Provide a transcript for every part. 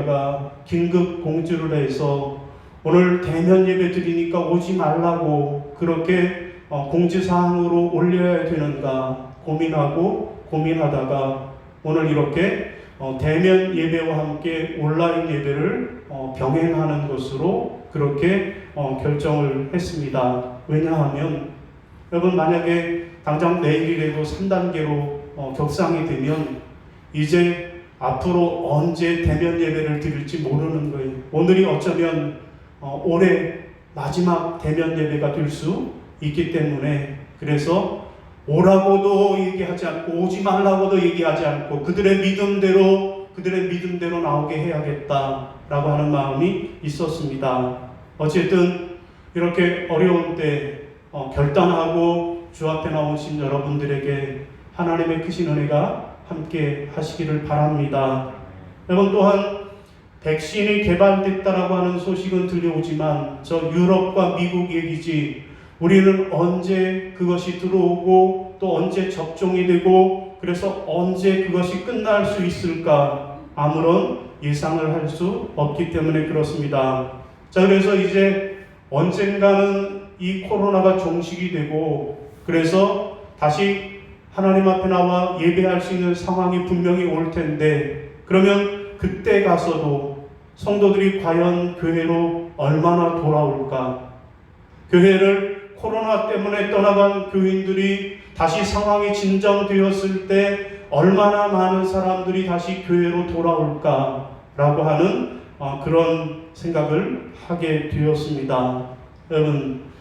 목회자가 긴급 공지를 해서 오늘 대면 예배 드리니까 오지 말라고 그렇게 공지사항으로 올려야 되는가 고민하다가 오늘 이렇게 대면 예배와 함께 온라인 예배를 병행하는 것으로 그렇게 결정을 했습니다. 왜냐하면 여러분, 만약에 당장 내일이 되고 3단계로 격상이 되면 이제 앞으로 언제 대면 예배를 드릴지 모르는 거예요. 오늘이 어쩌면 올해 마지막 대면 예배가 될 수 있기 때문에, 그래서 오라고도 얘기하지 않고 오지 말라고도 얘기하지 않고 그들의 믿음대로 나오게 해야겠다라고 하는 마음이 있었습니다. 어쨌든 이렇게 어려운 때 결단하고 주 앞에 나오신 여러분들에게 하나님의 크신 은혜가 함께 하시기를 바랍니다. 여러분, 또한 백신이 개발됐다라고 하는 소식은 들려오지만 저 유럽과 미국 얘기지, 우리는 언제 그것이 들어오고 또 언제 접종이 되고 그래서 언제 그것이 끝날 수 있을까 아무런 예상을 할 수 없기 때문에 그렇습니다. 자, 그래서 이제 언젠가는 이 코로나가 종식이 되고 그래서 다시 하나님 앞에 나와 예배할 수 있는 상황이 분명히 올 텐데, 그러면 그때 가서도 성도들이 과연 교회로 얼마나 돌아올까? 교회를 코로나 때문에 떠나간 교인들이 다시 상황이 진정되었을 때 얼마나 많은 사람들이 다시 교회로 돌아올까라고 하는 그런 생각을 하게 되었습니다. 여러분,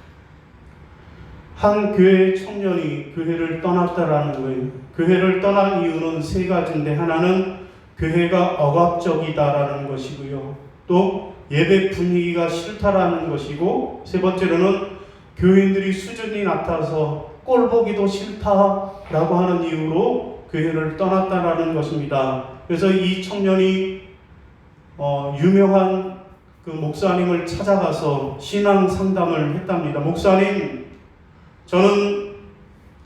한 교회의 청년이 교회를 떠났다라는 거예요. 교회를 떠난 이유는 세 가지인데, 하나는 교회가 억압적이다라는 것이고요, 또 예배 분위기가 싫다라는 것이고, 세 번째로는 교인들이 수준이 낮아서 꼴 보기도 싫다라고 하는 이유로 교회를 떠났다라는 것입니다. 그래서 이 청년이 유명한 그 목사님을 찾아가서 신앙 상담을 했답니다. 목사님, 저는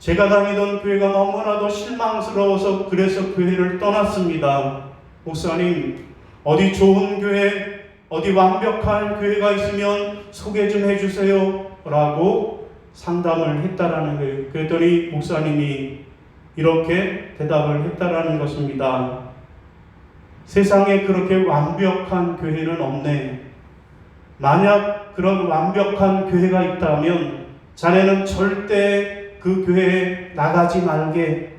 제가 다니던 교회가 너무나도 실망스러워서 그래서 교회를 떠났습니다. 목사님, 어디 좋은 교회, 어디 완벽한 교회가 있으면 소개 좀 해주세요 라고 상담을 했다라는 거예요. 그랬더니 목사님이 이렇게 대답을 했다라는 것입니다. 세상에 그렇게 완벽한 교회는 없네. 만약 그런 완벽한 교회가 있다면 자네는 절대 그 교회에 나가지 말게.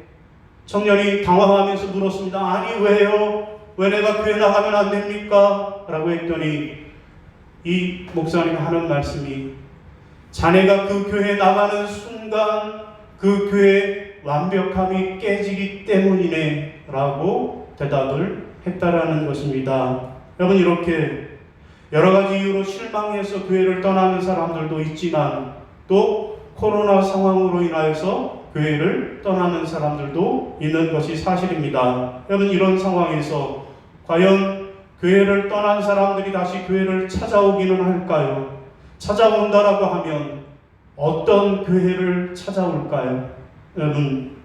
청년이 당황하면서 물었습니다. 아니, 왜요? 왜 내가 교회 나가면 안 됩니까? 라고 했더니 이 목사님 하는 말씀이, 자네가 그 교회에 나가는 순간 그 교회의 완벽함이 깨지기 때문이네 라고 대답을 했다라는 것입니다. 여러분, 이렇게 여러 가지 이유로 실망해서 교회를 떠나는 사람들도 있지만 또 코로나 상황으로 인하여서 교회를 떠나는 사람들도 있는 것이 사실입니다. 여러분, 이런 상황에서 과연 교회를 떠난 사람들이 다시 교회를 찾아오기는 할까요? 찾아온다라고 하면 어떤 교회를 찾아올까요? 여러분,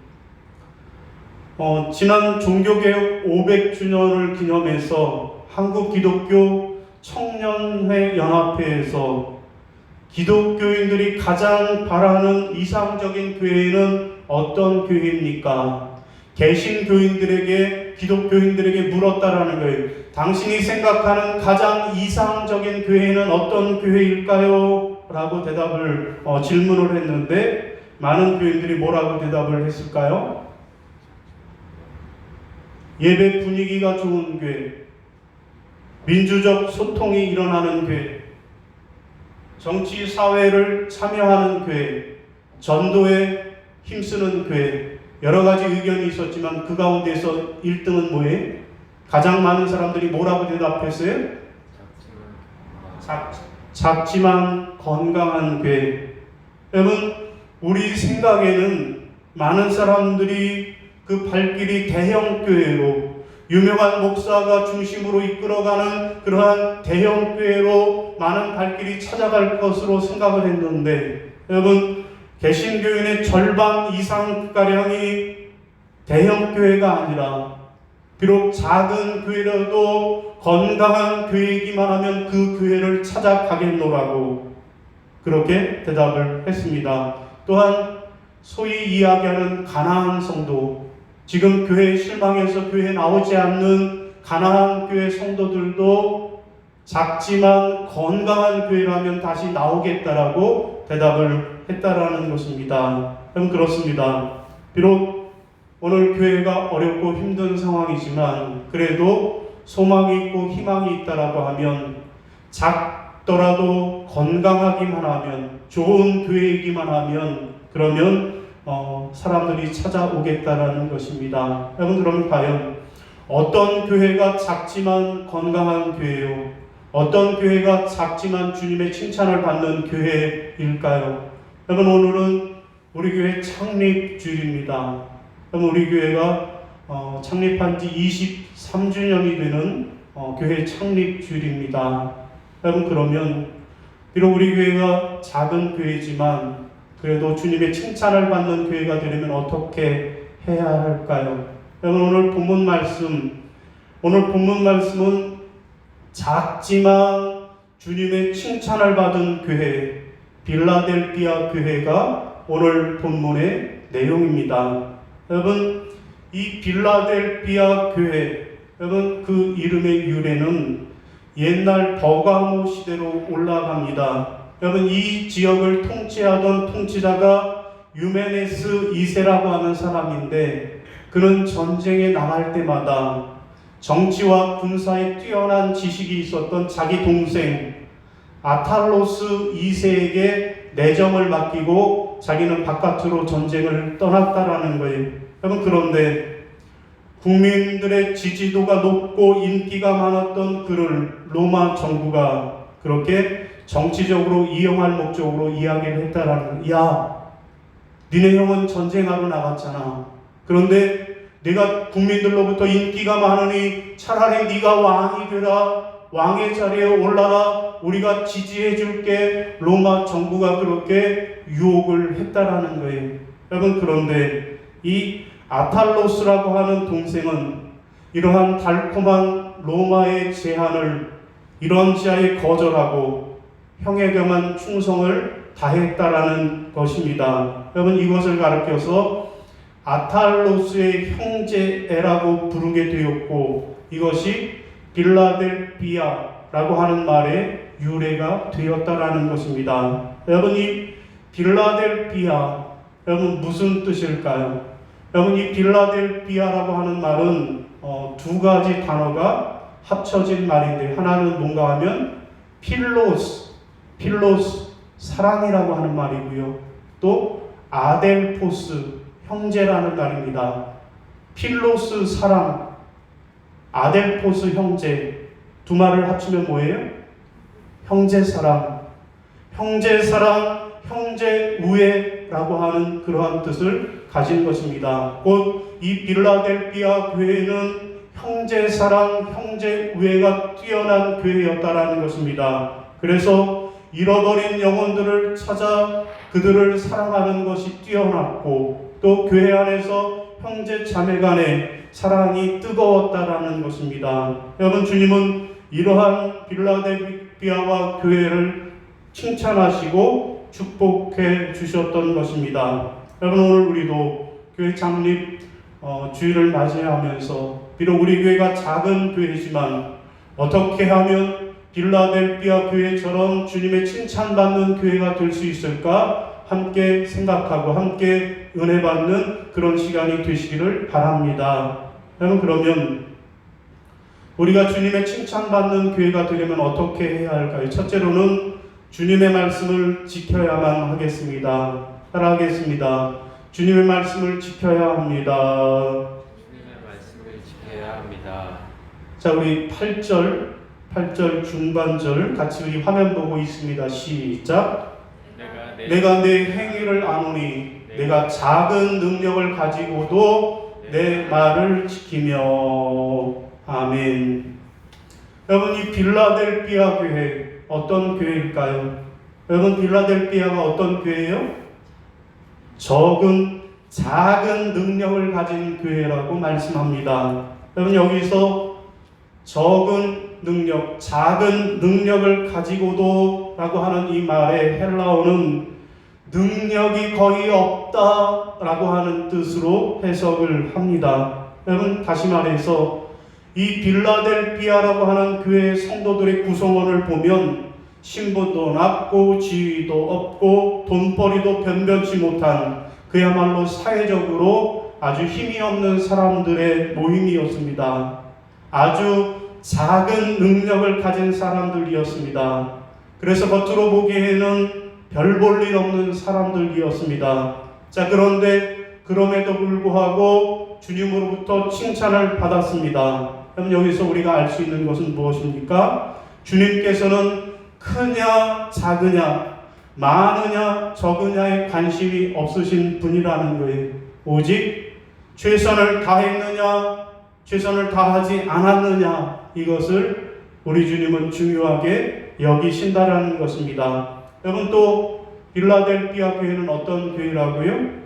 지난 종교개혁 500주년을 기념해서 한국기독교 청년회 연합회에서 기독교인들이 가장 바라는 이상적인 교회는 어떤 교회입니까? 개신교인들에게, 기독교인들에게 물었다라는 거예요. 당신이 생각하는 가장 이상적인 교회는 어떤 교회일까요? 라고 질문을 했는데, 많은 교인들이 뭐라고 대답을 했을까요? 예배 분위기가 좋은 교회, 민주적 소통이 일어나는 교회, 정치 사회를 참여하는 교회, 전도에 힘쓰는 교회, 여러 가지 의견이 있었지만 그 가운데서 1등은 뭐예요? 가장 많은 사람들이 뭐라고 대답했어요? 작지만 건강한 교회. 여러분, 우리 생각에는 많은 사람들이 그 발길이 대형 교회로, 유명한 목사가 중심으로 이끌어가는 그러한 대형 교회로 많은 발길이 찾아갈 것으로 생각을 했는데, 여러분, 개신교인의 절반 이상가량이 대형 교회가 아니라 비록 작은 교회라도 건강한 교회이기만 하면 그 교회를 찾아가겠노라고 그렇게 대답을 했습니다. 또한 소위 이야기하는 가나안 성도, 지금 교회에 실망해서 교회에 나오지 않는 가나안 교회 성도들도 작지만 건강한 교회라면 다시 나오겠다라고 대답을 했다라는 것입니다. 그럼 그렇습니다. 비록 오늘 교회가 어렵고 힘든 상황이지만 그래도 소망이 있고 희망이 있다라고 하면 작더라도 건강하기만 하면 좋은 교회이기만 하면 그러면 사람들이 찾아오겠다라는 것입니다. 여러분, 그러면 과연 어떤 교회가 작지만 건강한 교회요? 어떤 교회가 작지만 주님의 칭찬을 받는 교회일까요? 여러분, 오늘은 우리 교회 창립주일입니다. 여러분, 우리 교회가 창립한 지 23주년이 되는 교회 창립주일입니다. 여러분, 그러면 비록 우리 교회가 작은 교회지만 그래도 주님의 칭찬을 받는 교회가 되려면 어떻게 해야 할까요? 여러분, 오늘 본문 말씀은 작지만 주님의 칭찬을 받은 교회, 빌라델비아 교회가 오늘 본문의 내용입니다. 여러분, 이 빌라델비아 교회, 여러분, 그 이름의 유래는 옛날 버가모 시대로 올라갑니다. 여러분, 이 지역을 통치하던 통치자가 유메네스 2세라고 하는 사람인데, 그는 전쟁에 나갈 때마다 정치와 군사에 뛰어난 지식이 있었던 자기 동생 아탈로스 2세에게 내정을 맡기고 자기는 바깥으로 전쟁을 떠났다라는 거예요. 여러분, 그런데 국민들의 지지도가 높고 인기가 많았던 그를 로마 정부가 그렇게 정치적으로 이용할 목적으로 이야기를 했다라는, 야, 니네 형은 전쟁하러 나갔잖아. 그런데 내가 국민들로부터 인기가 많으니 차라리 네가 왕이 되라, 왕의 자리에 올라라, 우리가 지지해 줄게. 로마 정부가 그렇게 유혹을 했다라는 거예요. 여러분, 그런데 이 아탈로스라고 하는 동생은 이러한 달콤한 로마의 제안을 이런지하에 거절하고 형에게만 충성을 다했다라는 것입니다. 여러분, 이것을 가르쳐서 아탈로스의 형제애라고 부르게 되었고, 이것이 빌라델비아라고 하는 말의 유래가 되었다라는 것입니다. 여러분, 이 빌라델비아, 여러분, 무슨 뜻일까요? 여러분, 이 빌라델비아라고 하는 말은 두 가지 단어가 합쳐진 말인데, 하나는 뭔가 하면 필로스, 사랑이라고 하는 말이고요. 또 아델포스, 형제라는 말입니다. 필로스, 사랑, 아델포스, 형제. 두 말을 합치면 뭐예요? 형제사랑, 형제우애라고 하는 그러한 뜻을 가진 것입니다. 곧 이 빌라델비아 교회는 형제사랑, 형제우애가 뛰어난 교회였다라는 것입니다. 그래서 잃어버린 영혼들을 찾아 그들을 사랑하는 것이 뛰어났고, 또 교회 안에서 형제 자매 간의 사랑이 뜨거웠다라는 것입니다. 여러분, 주님은 이러한 빌라델비아와 교회를 칭찬하시고 축복해 주셨던 것입니다. 여러분, 오늘 우리도 교회 창립 주일을 맞이하면서 비록 우리 교회가 작은 교회지만 어떻게 하면 빌라델비아 교회처럼 주님의 칭찬받는 교회가 될 수 있을까? 함께 생각하고 함께 은혜 받는 그런 시간이 되시기를 바랍니다. 여러분, 그러면 우리가 주님의 칭찬받는 교회가 되려면 어떻게 해야 할까요? 첫째로는 주님의 말씀을 지켜야만 하겠습니다. 따라하겠습니다. 주님의 말씀을 지켜야 합니다. 주님의 말씀을 지켜야 합니다. 자, 우리 8절 중반절 같이 우리 화면 보고 있습니다. 시작. 내가 내 행위를 아노니 내가 작은 능력을 가지고도 내 말을 지키며. 아멘. 여러분, 이 빌라델비아 교회 어떤 교회일까요? 여러분, 빌라델비아가 어떤 교회예요? 작은 능력을 가진 교회라고 말씀합니다. 여러분 여기서 적은 능력, 작은 능력을 가지고도 라고 하는 이 말의 헬라어는 능력이 거의 없다라고 하는 뜻으로 해석을 합니다. 여러분 다시 말해서 이 빌라델피아라고 하는 교회 성도들의 구성원을 보면 신분도 낮고 지위도 없고 돈벌이도 변변치 못한 그야말로 사회적으로 아주 힘이 없는 사람들의 모임이었습니다. 아주 작은 능력을 가진 사람들이었습니다. 그래서 겉으로 보기에는 별 볼 일 없는 사람들이었습니다. 자, 그런데 그럼에도 불구하고 주님으로부터 칭찬을 받았습니다. 그럼 여기서 우리가 알 수 있는 것은 무엇입니까? 주님께서는 크냐 작으냐 많으냐 적으냐에 관심이 없으신 분이라는 거예요. 오직 최선을 다했느냐 최선을 다하지 않았느냐 이것을 우리 주님은 중요하게 여기신다라는 것입니다. 여러분 또 빌라델피아 교회는 어떤 교회라고요?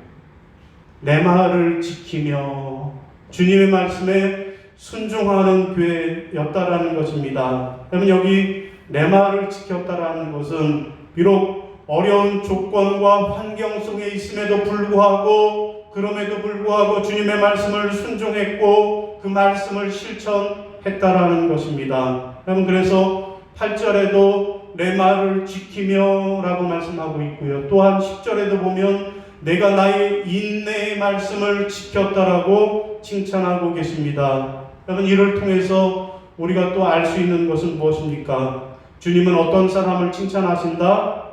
내 말을 지키며 주님의 말씀에 순종하는 교회였다라는 것입니다. 여러분 여기 내 말을 지켰다라는 것은 비록 어려운 조건과 환경 속에 있음에도 불구하고 그럼에도 불구하고 주님의 말씀을 순종했고 그 말씀을 실천했다라는 것입니다. 여러분 그래서 8절에도 내 말을 지키며 라고 말씀하고 있고요. 또한 10절에도 보면 내가 나의 인내의 말씀을 지켰다라고 칭찬하고 계십니다. 여러분 이를 통해서 우리가 또 알 수 있는 것은 무엇입니까? 주님은 어떤 사람을 칭찬하신다?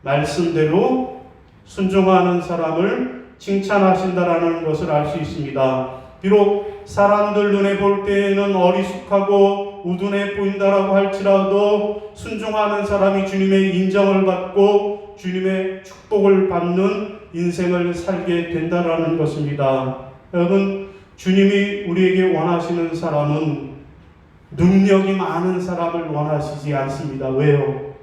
말씀대로 순종하는 사람을 칭찬하신다라는 것을 알 수 있습니다. 비록 사람들 눈에 볼 때에는 어리숙하고 우둔해 보인다라고 할지라도 순종하는 사람이 주님의 인정을 받고 주님의 축복을 받는 인생을 살게 된다라는 것입니다. 여러분 주님이 우리에게 원하시는 사람은 능력이 많은 사람을 원하시지 않습니다. 왜요?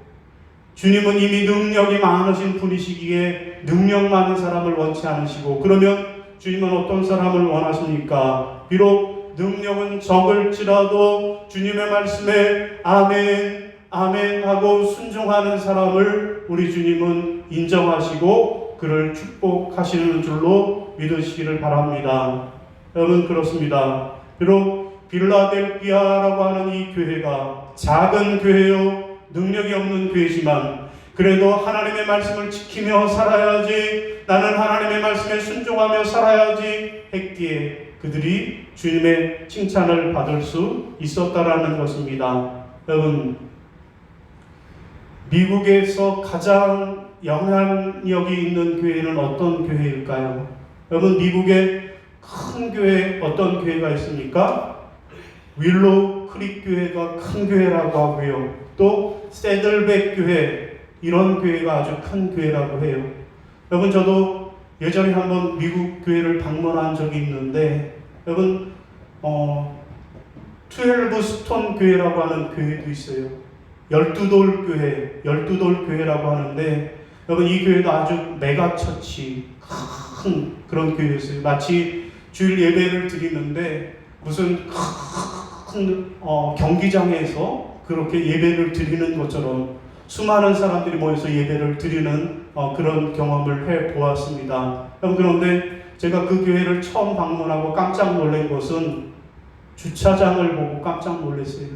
주님은 이미 능력이 많으신 분이시기에 능력 많은 사람을 원치 않으시고 그러면 주님은 어떤 사람을 원하십니까? 비록 능력은 적을지라도 주님의 말씀에 아멘 아멘 하고 순종하는 사람을 우리 주님은 인정하시고 그를 축복하시는 줄로 믿으시기를 바랍니다. 여러분 그렇습니다. 비록 빌라델피아라고 하는 이 교회가 작은 교회요 능력이 없는 교회지만 그래도 하나님의 말씀을 지키며 살아야지 나는 하나님의 말씀에 순종하며 살아야지 했기에 그들이 주님의 칭찬을 받을 수 있었다라는 것입니다. 여러분 미국에서 가장 영향력이 있는 교회는 어떤 교회일까요? 여러분 미국의 큰 교회 어떤 교회가 있습니까? 윌로우 크릭 교회가 큰 교회라고 하고요. 또 세들백 교회 이런 교회가 아주 큰 교회라고 해요. 여러분 저도 예전에 한번 미국 교회를 방문한 적이 있는데 여러분 12 스톤 교회라고 하는 교회도 있어요. 12돌 교회, 12돌 교회라고 하는데 여러분 이 교회도 아주 메가처치 큰 그런 교회였어요. 마치 주일 예배를 드리는데 무슨 큰 경기장에서 그렇게 예배를 드리는 것처럼 수많은 사람들이 모여서 예배를 드리는 그런 경험을 해보았습니다. 그런데 제가 그 교회를 처음 방문하고 깜짝 놀란 것은 주차장을 보고 깜짝 놀랐어요.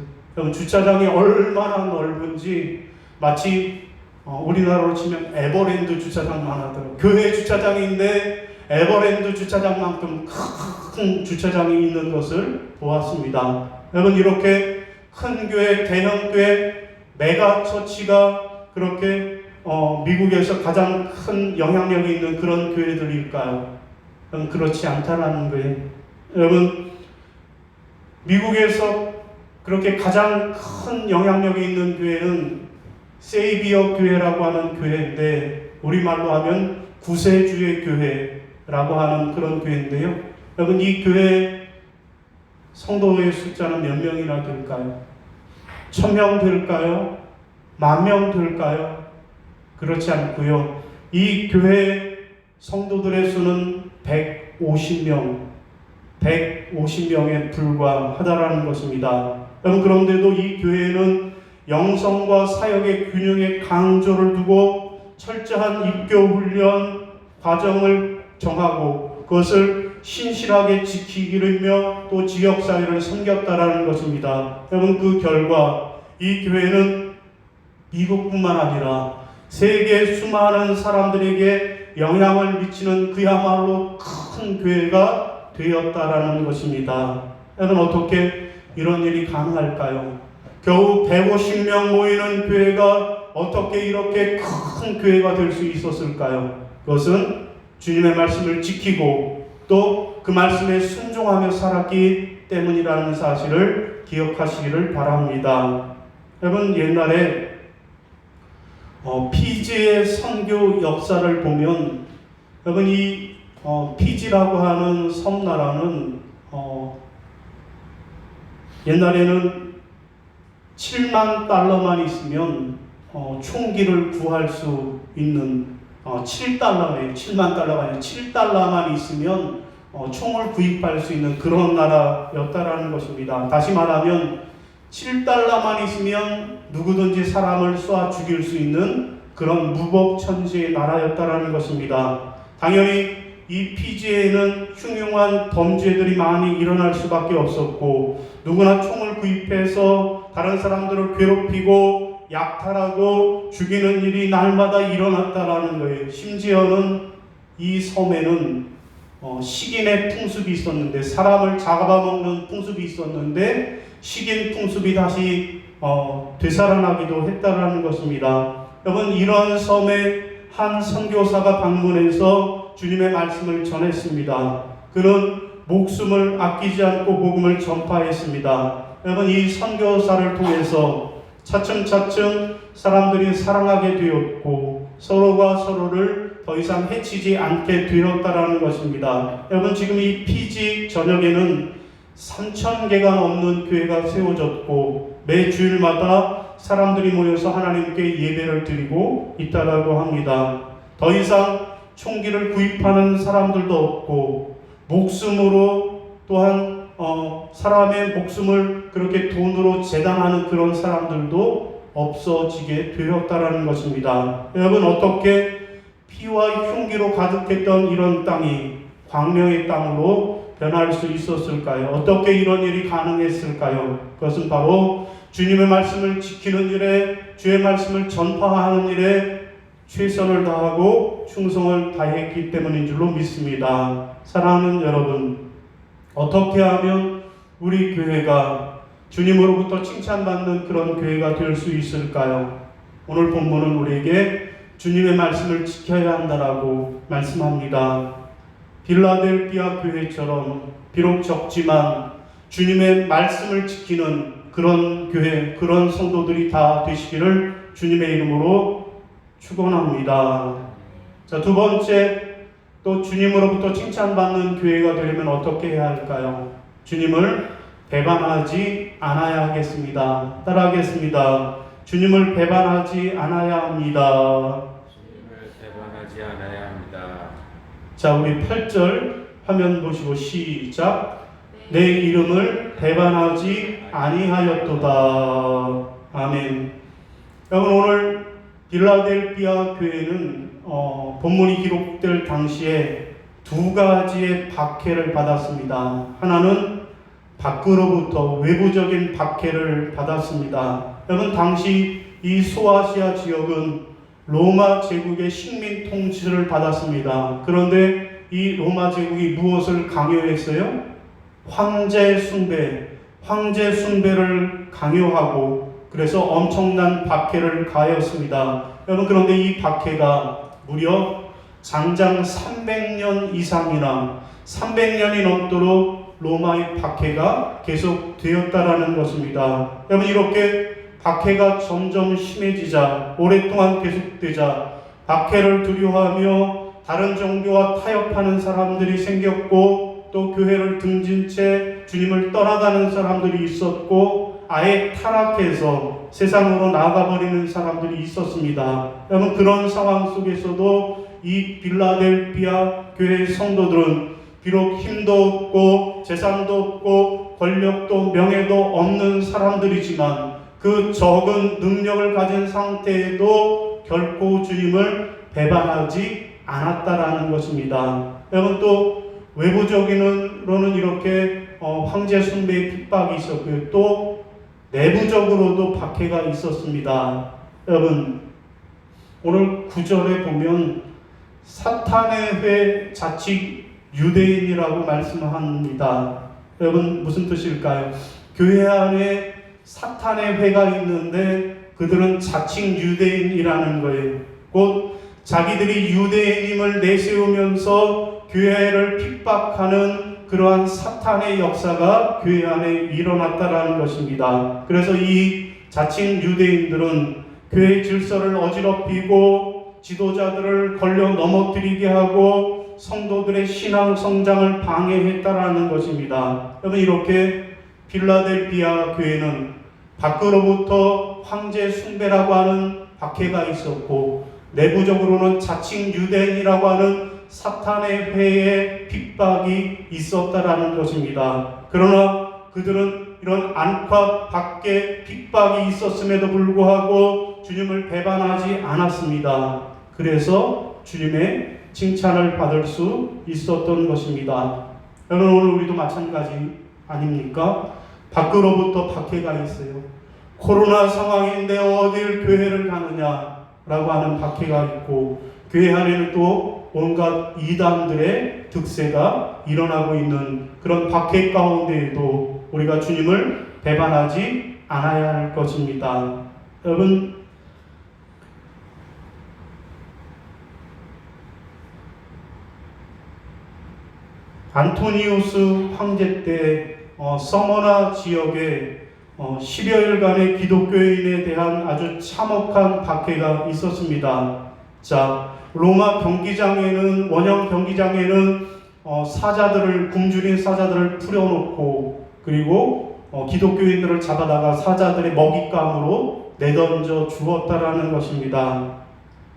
주차장이 얼마나 넓은지 마치 우리나라로 치면 에버랜드 주차장만 하더라고요. 교회 주차장인데 에버랜드 주차장만큼 큰 주차장이 있는 것을 보았습니다. 여러분 이렇게 큰 교회, 대형 교회, 메가 처치가 그렇게 미국에서 가장 큰 영향력이 있는 그런 교회들일까요? 그렇지 않다라는 거예요. 여러분 미국에서 그렇게 가장 큰 영향력이 있는 교회는 세이비어 교회라고 하는 교회인데 우리말로 하면 구세주의 교회라고 하는 그런 교회인데요. 여러분 이 교회 성도의 숫자는 몇 명이나 될까요? 1000명 될까요? 10,000명 될까요? 그렇지 않고요. 이 교회 성도들의 수는 150명, 150명에 불과하다라는 것입니다. 여러분, 그런데도 이 교회는 영성과 사역의 균형에 강조를 두고 철저한 입교 훈련 과정을 정하고 그것을 신실하게 지키기를며 또 지역사회를 섬겼다라는 것입니다. 여러분, 그 결과 이 교회는 미국뿐만 아니라 세계 수많은 사람들에게 영향을 미치는 그야말로 큰 교회가 되었다라는 것입니다. 여러분, 어떻게 이런 일이 가능할까요? 겨우 150명 모이는 교회가 어떻게 이렇게 큰 교회가 될 수 있었을까요? 그것은 주님의 말씀을 지키고 또 그 말씀에 순종하며 살았기 때문이라는 사실을 기억하시기를 바랍니다. 여러분, 옛날에 피지의 선교 역사를 보면 여러분, 이 피지라고 하는 섬나라는 옛날에는 7만 달러만 있으면 총기를 구할 수 있는 7달러예요. 7만 달러가 아니라 7달러만 있으면 총을 구입할 수 있는 그런 나라였다라는 것입니다. 다시 말하면 7달러만 있으면 누구든지 사람을 쏴 죽일 수 있는 그런 무법천지의 나라였다라는 것입니다. 당연히 이 피지에는 흉흉한 범죄들이 많이 일어날 수밖에 없었고 누구나 총을 구입해서 다른 사람들을 괴롭히고 약탈하고 죽이는 일이 날마다 일어났다라는 거예요. 심지어는 이 섬에는 식인의 풍습이 있었는데 사람을 잡아먹는 풍습이 있었는데 식인 풍습이 다시 되살아나기도 했다라는 것입니다. 여러분, 이런 섬에 한 선교사가 방문해서 주님의 말씀을 전했습니다. 그는 목숨을 아끼지 않고 복음을 전파했습니다. 여러분, 이 선교사를 통해서 차츰차츰 사람들이 사랑하게 되었고 서로가 서로를 더 이상 해치지 않게 되었다라는 것입니다. 여러분, 지금 이 피지 전역에는 3,000개가 넘는 교회가 세워졌고 매 주일마다 사람들이 모여서 하나님께 예배를 드리고 있다라고 합니다. 더 이상 총기를 구입하는 사람들도 없고 목숨으로 또한 사람의 목숨을 그렇게 돈으로 재단하는 그런 사람들도 없어지게 되었다라는 것입니다. 여러분, 어떻게 피와 흉기로 가득했던 이런 땅이 광명의 땅으로 변할 수 있었을까요? 어떻게 이런 일이 가능했을까요? 그것은 바로 주님의 말씀을 지키는 일에, 주의 말씀을 전파하는 일에 최선을 다하고 충성을 다했기 때문인 줄로 믿습니다. 사랑하는 여러분, 어떻게 하면 우리 교회가 주님으로부터 칭찬받는 그런 교회가 될 수 있을까요? 오늘 본문은 우리에게 주님의 말씀을 지켜야 한다라고 말씀합니다. 빌라델비아 교회처럼 비록 적지만 주님의 말씀을 지키는 그런 교회, 그런 성도들이 다 되시기를 주님의 이름으로 축원합니다. 자, 두 번째, 또 주님으로부터 칭찬받는 교회가 되려면 어떻게 해야 할까요? 주님을 배반하지 않아야 하겠습니다. 따라하겠습니다. 주님을 배반하지 않아야 합니다. 주님을 배반하지 않아야 합니다. 자, 우리 8절 화면 보시고 시작. 내 이름을 배반하지 아니하였도다. 아멘. 여러분, 오늘 빌라델비아 교회는 본문이 기록될 당시에 두 가지의 박해를 받았습니다. 하나는 밖으로부터 외부적인 박해를 받았습니다. 여러분, 당시 이 소아시아 지역은 로마 제국의 식민 통치를 받았습니다. 그런데 이 로마 제국이 무엇을 강요했어요? 황제 숭배를 강요하고 그래서 엄청난 박해를 가했습니다. 여러분, 그런데 이 박해가 무려 장장 300년 이상이나 300년이 넘도록 로마의 박해가 계속되었다라는 것입니다. 여러분, 이렇게 박해가 점점 심해지자, 오랫동안 계속되자 박해를 두려워하며 다른 종교와 타협하는 사람들이 생겼고 또 교회를 등진 채 주님을 떠나가는 사람들이 있었고 아예 타락해서 세상으로 나가버리는 사람들이 있었습니다. 여러분, 그런 상황 속에서도 이 빌라델비아 교회의 성도들은 비록 힘도 없고 재산도 없고 권력도 명예도 없는 사람들이지만 그 적은 능력을 가진 상태에도 결코 주님을 배반하지 않았다라는 것입니다. 여러분, 또 외부적으로는 이렇게 황제 숭배의 핍박이 있었고요. 또 내부적으로도 박해가 있었습니다. 여러분, 오늘 9절에 보면 사탄의 회 자칭 유대인이라고 말씀합니다. 여러분, 무슨 뜻일까요? 교회 안에 사탄의 회가 있는데 그들은 자칭 유대인이라는 거예요. 곧 자기들이 유대인임을 내세우면서 교회를 핍박하는 그러한 사탄의 역사가 교회 안에 일어났다라는 것입니다. 그래서 이 자칭 유대인들은 교회의 질서를 어지럽히고 지도자들을 걸려 넘어뜨리게 하고 성도들의 신앙 성장을 방해했다라는 것입니다. 여러분, 이렇게 필라델피아 교회는 밖으로부터 황제 숭배라고 하는 박해가 있었고 내부적으로는 자칭 유대인이라고 하는 사탄의 회의 핍박이 있었다라는 것입니다. 그러나 그들은 이런 안팎 밖에 핍박이 있었음에도 불구하고 주님을 배반하지 않았습니다. 그래서 주님의 칭찬을 받을 수 있었던 것입니다. 여러분, 오늘 우리도 마찬가지 아닙니까? 밖으로부터 박해가 있어요. 코로나 상황인데 어딜 교회를 가느냐라고 하는 박해가 있고 교회 안에는 또 온갖 이단들의 득세가 일어나고 있는 그런 박해 가운데에도 우리가 주님을 배반하지 않아야 할 것입니다. 여러분, 안토니우스 황제 때 서머나 지역에 10여일간의 기독교인에 대한 아주 참혹한 박해가 있었습니다. 자, 로마 경기장에는, 원형 경기장에는 사자들을, 굶주린 사자들을 풀어놓고 그리고 기독교인들을 잡아다가 사자들의 먹잇감으로 내던져 주었다라는 것입니다.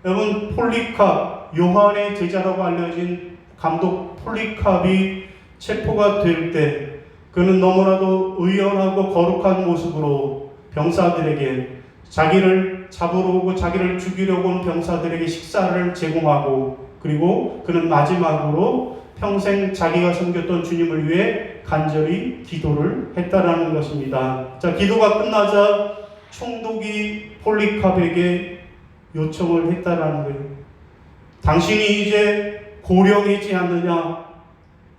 여러분, 폴리캅, 요한의 제자라고 알려진 감독 폴리캅이 체포가 될 때 그는 너무나도 의연하고 거룩한 모습으로 병사들에게 자기를 잡으러 오고 자기를 죽이려고 온 병사들에게 식사를 제공하고 그리고 그는 마지막으로 평생 자기가 섬겼던 주님을 위해 간절히 기도를 했다라는 것입니다. 자, 기도가 끝나자 총독이 폴리캅에게 요청을 했다라는 거예요. 당신이 이제 고령이지 않느냐?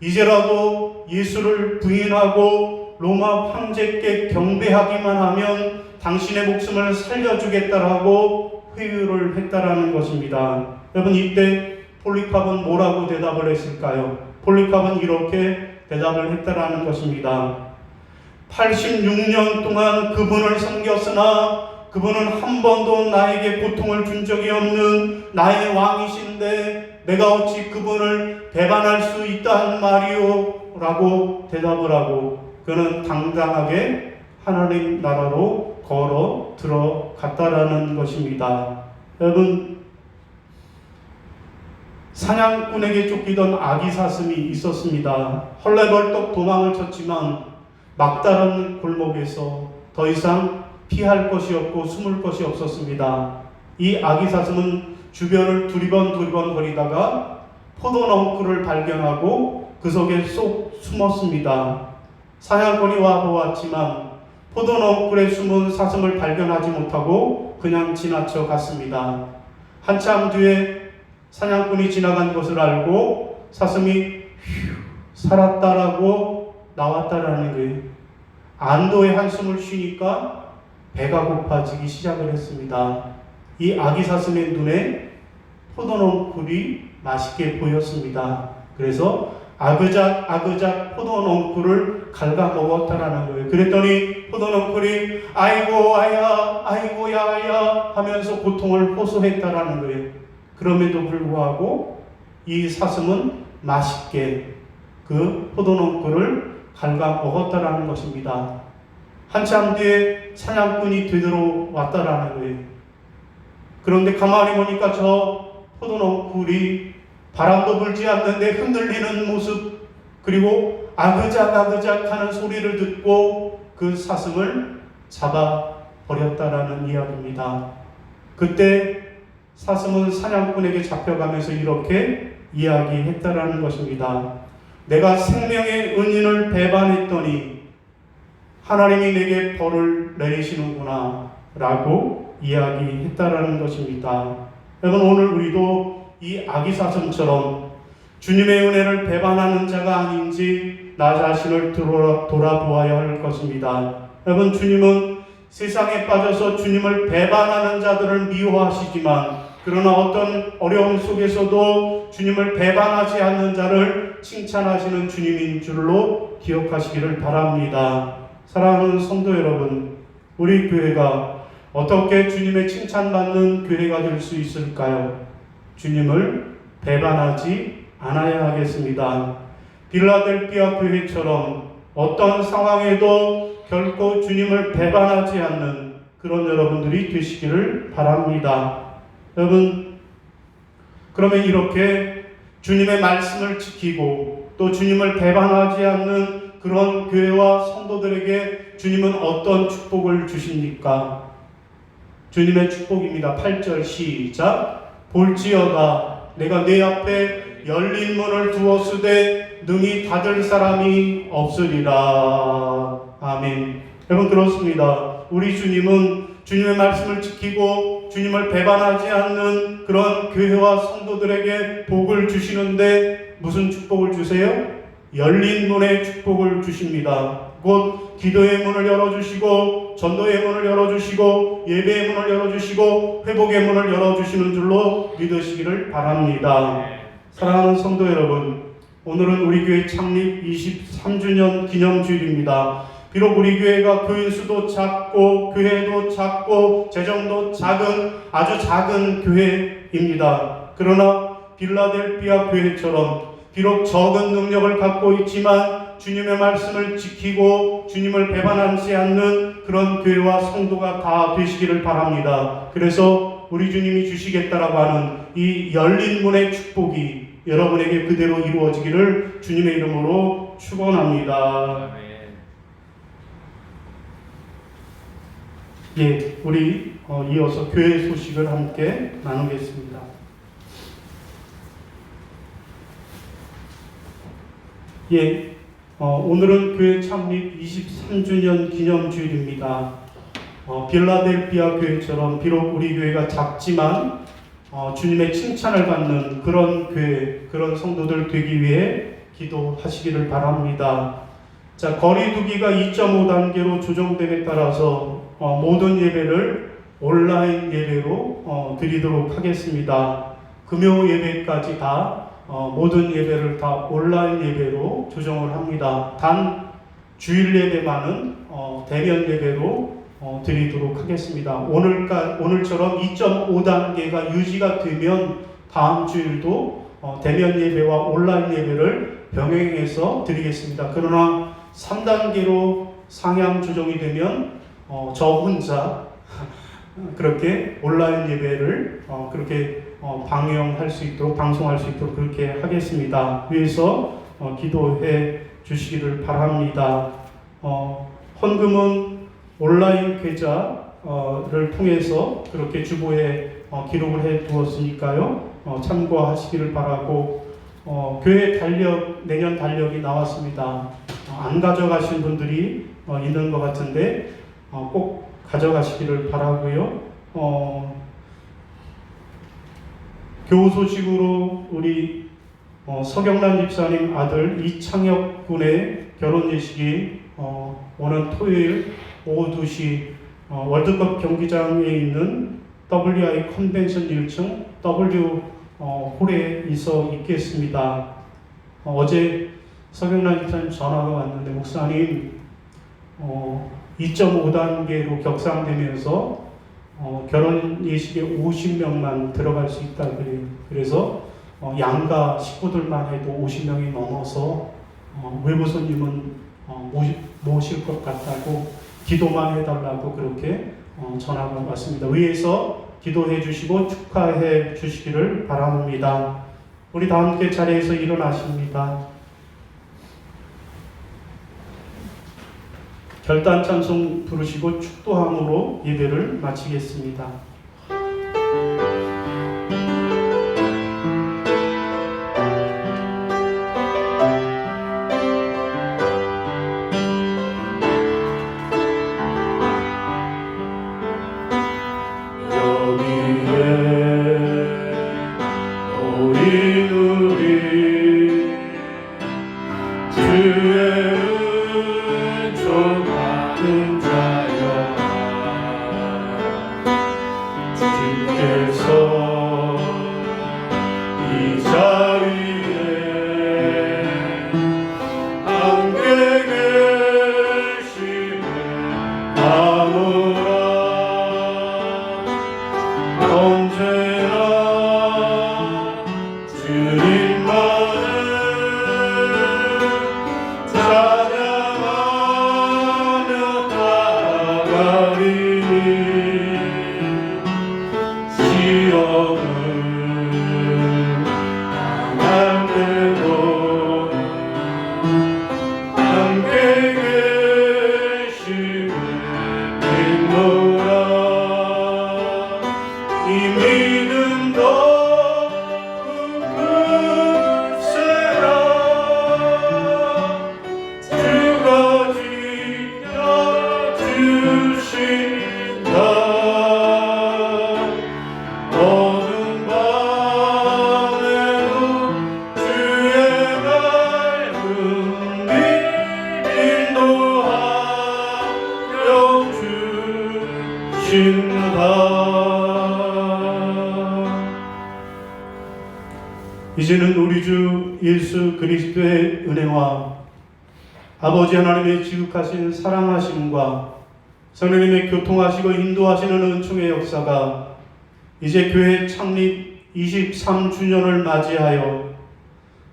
이제라도 예수를 부인하고 로마 황제께 경배하기만 하면 당신의 목숨을 살려주겠다라고 회유를 했다라는 것입니다. 여러분, 이때 폴리캅은 뭐라고 대답을 했을까요? 폴리캅은 이렇게 대답을 했다라는 것입니다. 86년 동안 그분을 섬겼으나 그분은 한 번도 나에게 고통을 준 적이 없는 나의 왕이신데 내가 어찌 그분을 배반할 수 있단 말이오? 라고 대답을 하고 그는 당당하게 하나님 나라로 걸어 들어갔다라는 것입니다. 여러분, 사냥꾼에게 쫓기던 아기 사슴이 있었습니다. 헐레벌떡 도망을 쳤지만 막다른 골목에서 더 이상 피할 것이 없고 숨을 것이 없었습니다. 이 아기 사슴은 주변을 두리번 거리다가 포도농쿨을 발견하고 그 속에 쏙 숨었습니다. 사냥꾼이 와보았지만 포도농쿨에 숨은 사슴을 발견하지 못하고 그냥 지나쳐 갔습니다. 한참 뒤에 사냥꾼이 지나간 것을 알고 사슴이 휴 살았다라고 나왔다라는 거예요. 안도의 한숨을 쉬니까 배가 고파지기 시작을 했습니다. 이 아기 사슴의 눈에 포도농쿨이 맛있게 보였습니다. 그래서 아그작 포도농쿨을 갉아 먹었다라는 거예요. 그랬더니 포도농쿨이 아이고 아야 아이고 야야 하면서 고통을 호소했다라는 거예요. 그럼에도 불구하고 이 사슴은 맛있게 그 포도농쿨을 갉아 먹었다라는 것입니다. 한참 뒤에 사냥꾼이 되돌아왔다라는 거예요. 그런데 가만히 보니까 저 포도농쿨이 바람도 불지 않는데 흔들리는 모습, 그리고 아그작 하는 소리를 듣고 그 사슴을 잡아 버렸다라는 이야기입니다. 그때 사슴은 사냥꾼에게 잡혀가면서 이렇게 이야기했다라는 것입니다. 내가 생명의 은인을 배반했더니 하나님이 내게 벌을 내리시는구나 라고 이야기했다라는 것입니다. 여러분, 오늘 우리도 이 아기사슴처럼 주님의 은혜를 배반하는 자가 아닌지 나 자신을 돌아보아야 할 것입니다. 여러분, 주님은 세상에 빠져서 주님을 배반하는 자들을 미워하시지만 그러나 어떤 어려움 속에서도 주님을 배반하지 않는 자를 칭찬하시는 주님인 줄로 기억하시기를 바랍니다. 사랑하는 성도 여러분, 우리 교회가 어떻게 주님의 칭찬받는 교회가 될 수 있을까요? 주님을 배반하지 않아야 하겠습니다. 빌라델피아 교회처럼 어떤 상황에도 결코 주님을 배반하지 않는 그런 여러분들이 되시기를 바랍니다. 여러분, 그러면 이렇게 주님의 말씀을 지키고 또 주님을 배반하지 않는 그런 교회와 성도들에게 주님은 어떤 축복을 주십니까? 주님의 축복입니다. 8절 시작. 볼지어다 내가 내 앞에 열린 문을 두었으되 능히 닫을 사람이 없으리라. 아멘. 여러분, 그렇습니다. 우리 주님은 주님의 말씀을 지키고 주님을 배반하지 않는 그런 교회와 성도들에게 복을 주시는데 무슨 축복을 주세요? 열린 문의 축복을 주십니다. 곧 기도의 문을 열어주시고 전도의 문을 열어주시고 예배의 문을 열어주시고 회복의 문을 열어주시는 줄로 믿으시기를 바랍니다. 사랑하는 성도 여러분, 오늘은 우리 교회 창립 23주년 기념주일입니다. 비록 우리 교회가 교인 수도 작고 교회도 작고 재정도 작은 아주 작은 교회입니다. 그러나 빌라델피아 교회처럼 비록 적은 능력을 갖고 있지만 주님의 말씀을 지키고 주님을 배반하지 않는 그런 교회와 성도가 다 되시기를 바랍니다. 그래서 우리 주님이 주시겠다라고 하는 이 열린 문의 축복이 여러분에게 그대로 이루어지기를 주님의 이름으로 축원합니다. 예, 우리 이어서 교회 소식을 함께 나누겠습니다. 예, 오늘은 교회 창립 23주년 기념주일입니다. 빌라델피아 교회처럼 비록 우리 교회가 작지만 주님의 칭찬을 받는 그런 교회, 그런 성도들 되기 위해 기도하시기를 바랍니다. 자, 거리두기가 2.5단계로 조정됨에 따라서 모든 예배를 온라인 예배로 드리도록 하겠습니다. 금요 예배까지 다 모든 예배를 다 온라인 예배로 조정을 합니다. 단 주일 예배만은 대면 예배로 드리도록 하겠습니다. 오늘처럼 2.5단계가 유지가 되면 다음 주일도 대면 예배와 온라인 예배를 병행해서 드리겠습니다. 그러나 3단계로 상향 조정이 되면 저 혼자 그렇게 온라인 예배를 그렇게 방영할 수 있도록 방송할 수 있도록 그렇게 하겠습니다. 위해서 기도해 주시기를 바랍니다. 헌금은 온라인 계좌를 통해서 그렇게 주보에 기록을 해 두었으니까요. 참고하시기를 바라고 교회 달력 내년 달력이 나왔습니다. 안 가져가신 분들이 있는 것 같은데 꼭 가져가시기를 바라고요. 교우 소식으로 우리 서경란 집사님 아들 이창혁 군의 결혼 예식이 오는 토요일 오후 2시 월드컵 경기장에 있는 WI 컨벤션 1층 W 홀에 있겠습니다. 어제 서경란 집사님 전화가 왔는데 목사님 2.5단계로 격상되면서 결혼 예식에 50명만 들어갈 수 있다 그래요. 그래서 양가 식구들만 해도 50명이 넘어서 외부 손님은 모실 것 같다고 기도만 해달라고 그렇게 전화가 왔습니다. 위에서 기도해 주시고 축하해 주시기를 바랍니다. 우리 다 함께 자리에서 일어나십니다. 결단 찬송 부르시고 축도함으로 예배를 마치겠습니다. 이제는 우리 주 예수 그리스도의 은혜와 아버지 하나님의 지극하신 사랑하심과 성령님의 교통하시고 인도하시는 은총의 역사가 이제 교회 창립 23주년을 맞이하여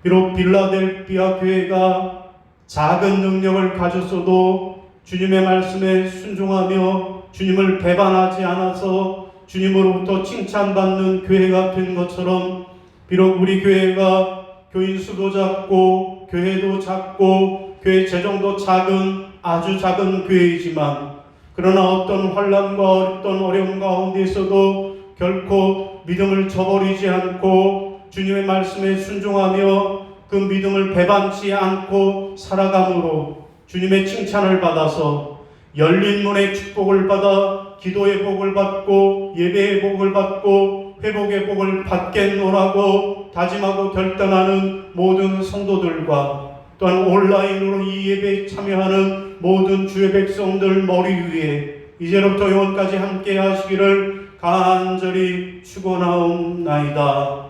비록 빌라델피아 교회가 작은 능력을 가졌어도 주님의 말씀에 순종하며 주님을 배반하지 않아서 주님으로부터 칭찬받는 교회가 된 것처럼 비록 우리 교회가 교인 수도 작고 교회도 작고 교회 재정도 작은 아주 작은 교회이지만 그러나 어떤 환난과 어떤 어려움 가운데서도 결코 믿음을 저버리지 않고 주님의 말씀에 순종하며 그 믿음을 배반치 않고 살아감으로 주님의 칭찬을 받아서 열린 문의 축복을 받아 기도의 복을 받고 예배의 복을 받고 회복의 복을 받겠노라고 다짐하고 결단하는 모든 성도들과 또한 온라인으로 이 예배에 참여하는 모든 주의 백성들 머리 위에 이제로부터 영원까지 함께 하시기를 간절히 축원하옵나이다.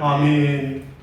아멘.